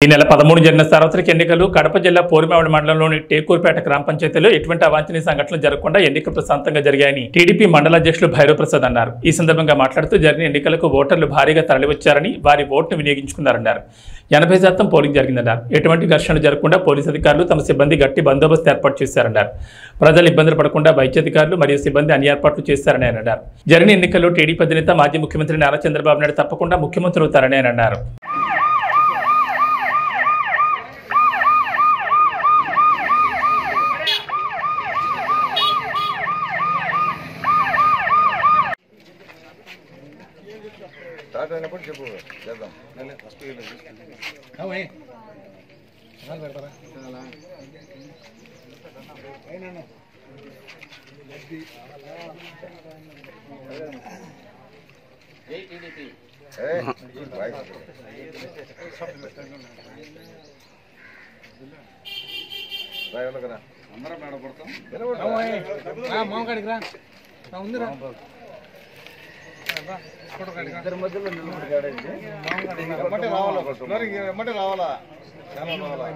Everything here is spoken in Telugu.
ఈ నెల 13 జరిగిన సార్వత్రిక ఎన్నికలు కడప జిల్లా పోరుమామిడి మండలంలోని టేకూరుపేట గ్రామ పంచాయతీలో ఎటువంటి అవాంఛనీయ సంఘటనలు జరగకుండా ఎన్నికలు ప్రశాంతంగా జరిగాయని టీడీపీ మండల అధ్యక్షులు భైరవ్ ప్రసాద్ అన్నారు. ఈ సందర్భంగా మాట్లాడుతూ జరిగిన ఎన్నికలకు ఓటర్లు భారీగా తరలివచ్చారని వారి ఓటును వినియోగించుకున్నారన్నారు. 80% పోలింగ్ జరిగిందన్నారు. ఎటువంటి ఘర్షణలు జరగకుండా పోలీసు అధికారులు తమ సిబ్బంది గట్టి బందోబస్తు ఏర్పాటు చేశారన్నారు. ప్రజలు ఇబ్బందులు పడకుండా వైద్యాధికారులు మరియు సిబ్బంది అన్ని ఏర్పాట్లు చేశారని అన్నారు. జరిగిన ఎన్నికల్లో టీడీపీ అధినేత మాజీ ముఖ్యమంత్రి నారా చంద్రబాబు నాయుడు తప్పకుండా ముఖ్యమంత్రి అవుతారని అన్నారు. స్టార్ట్ అయినప్పుడు చెప్పు చేద్దాం. అందరం మేడపడతాం. ఇద్దరి మధ్యలో రావాలా చాలా రావాలా.